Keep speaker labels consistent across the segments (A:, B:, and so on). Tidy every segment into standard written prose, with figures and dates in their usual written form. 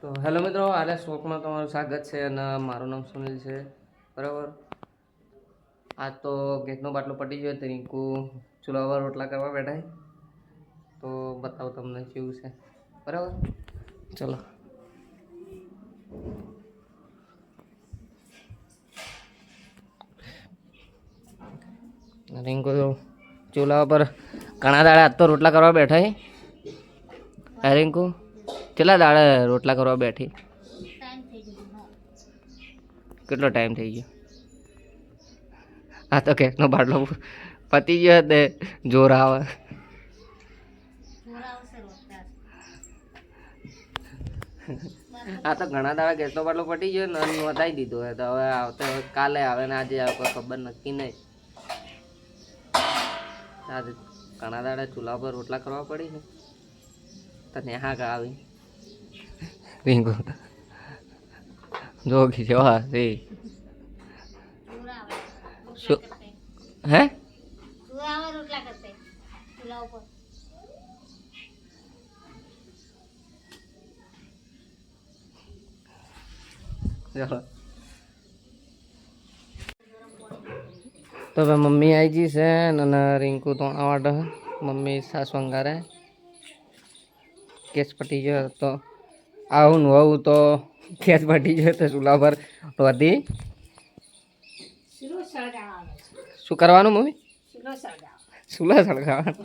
A: તો હેલો મિત્રો, આલે શોકમાં તમારું સ્વાગત છે અને મારું નામ સુનિલ છે. બરાબર, આજ તો ગેસનો બાટલો પટી ગયો, રીંકુ ચૂલા પર રોટલા કરવા બેઠા. તો બતાવું તમને કેવું છે. બરાબર, ચલો. રીંકુ ચૂલા પર ઘણા દાડા આજ તો રોટલા કરવા બેઠા. રીંકુ કેટલા દાડા રોટલા કરવા બેઠી? કેટલો ટાઈમ થઈ ગયો? આ તો ગેસનો બાટલો પતી ગયો તે જોર આવે. આ તો ઘણા દાડા ગેસનો બાટલો પટી ગયો ને વધારી દીધો હોય તો હવે આવતે કાલે આવે ને આજે આવે કોઈ ખબર નક્કી નહીં. આજે ઘણા દાડા ચૂલા પર રોટલા કરવા પડી ને તને હા કા આવી રીંગુ જોગી જવા રે શું હે ચલો. તો હવે મમ્મી આવી ગઈ છે અને રીંકુ તો આવાટ મમ્મી સાસ વંગારે કેસ પટી ગયો તો આવું ને આવું તો કેસ પટી ગયો તો ચૂલા પર વધી શું કરવાનું મમ્મી? ચૂલા સળગાવવાનું.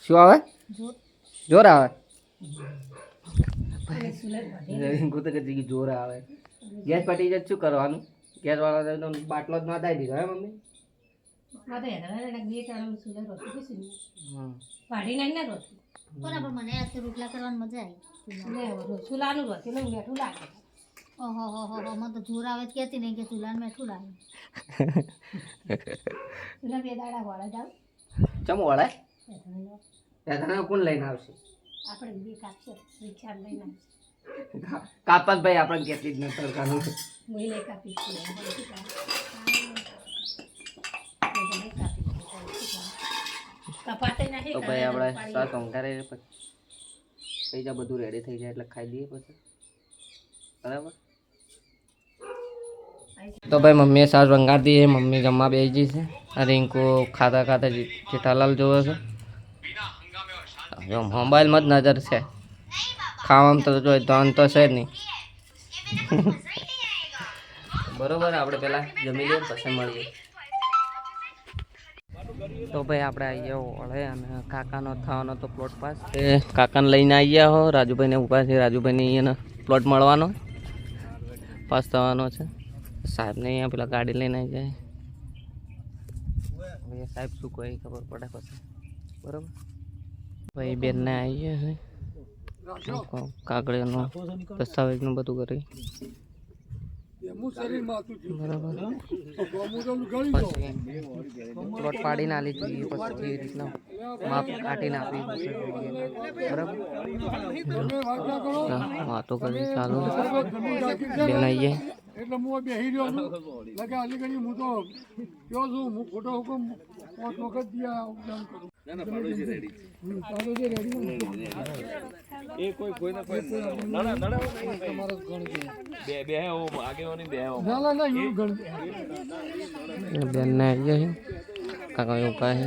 A: શું આવે? જોર આવે. રીંકુ તો કદી જોર આવે. ગેસ પટી જાય શું કરવાનું? ગેસ વાળા બાટલો જ નાદાઈ દીધો હે મમ્મી?
B: રોટલા કરવાની મજા આવી. ચૂલાનું રોટલું મીઠું લાગે. ઓહો મને તો જોર આવે કેતી નહીં કે ચૂલાનું મીઠું લાગે. ચૂલા બે દાડા વળે જાવ.
A: ચમ વળે? કોણ લઈને આવશે?
B: આપણે બે કાપશે રિક્ષા લઈને આવશે.
A: કાપત ભાઈ આપણે કેટલી જ નતર કાનું
B: મહિને કાપી
A: તો ભાઈ આપણે શ્વાસ ઊંઘારે થઈ જાય બધું રેડી થઈ જાય એટલે ખાઈ દઈએ પછી. બરાબર. તો ભાઈ મમ્મીએ સાસ વંગાર દીધી. મમ્મી જમવા બેસી ગઈ છે. રીંકુ ખાતા ખાતા જેઠાલાલ જોવે છે. મોબાઈલમાં જ નજર છે. ખાવામાં તો જોઈએ તો અંત તો છે જ નહીં. બરોબર, આપણે પેલા જમી લઈએ પછી મળીએ. તો ભાઈ આપણે આવી ગયા વળે અને કાકાનો થવાનો તો પ્લોટ પાસ એ કાકાને લઈને આવી ગયા હો. રાજુભાઈને ઊભા છે. રાજુભાઈને અહીંયાનો પ્લોટ મળવાનો પાસ થવાનો છે. સાહેબને અહીંયા પેલા ગાડી લઈને આવી જાય. સાહેબ શું કહે ખબર પડે પછી. બરાબર ભાઈ બેનને આવી ગયા છે. કાગળિયાનું દસ્તાવેજનું બધું કરી બરાબર. પછી પ્લોટ પાડીને આલી જોઈએ પછી કેવી રીતના માપ કાઢીને આપી બરાબર. વાતો કરી ચાલુ બેન આવી જાય.
C: એટલે હું બેસી રહ્યો છું લગે આલી ઘણી હું તો કયો છું હું ખોટો હુકમ 5 વખત દિયા કામ કરું.
A: બેન ને આવી જાય કાકા ઉભા છે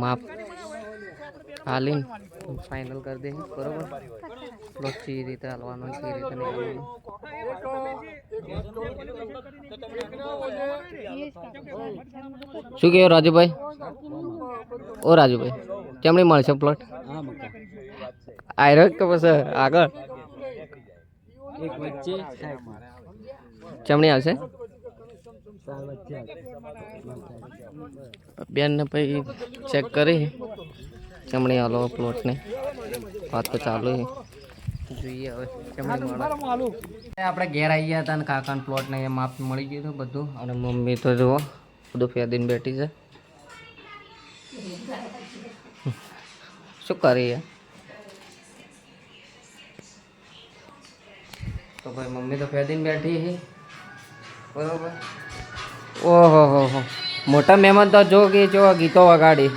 A: માપ હાલીને ફાઇનલ કરી દે. બરોબર, પ્લોટ કેવી રીતે હાલવાનો કેવી રીતે નહીં. શું કહ્યું રાજુભાઈ? ઓ રાજુભાઈ કેમની મળશે પ્લોટ? આયરો કે પછી આગળ ચમણી આવશે? બેન ને પછી ચેક કરી ચમણી હાલો પ્લોટને વાત તો ચાલુ જોઈએ હવે ચમણી મળે. આપણે ઘેર આવી ગયા હતા અને કાકાના પ્લોટને એ માપ મળી ગયું હતું બધું. અને મમ્મી તો જુઓ બધું ફેદીને બેઠી છે. શું કરીએ? તો ભાઈ મમ્મી તો ફેદીને બેઠી છે. બરોબર. ઓહો હો મોટા મહેમાન તો જો કે જો ગીતો વગાડી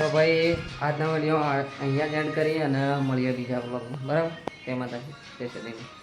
A: તો ભાઈ આજનો વિડીયો અહીંયા જ એન્ડ કરીએ અને મળીએ બીજા બ્લોગમાં બરાબર તે માતાજી જય શ્રી કૃષ્ણ.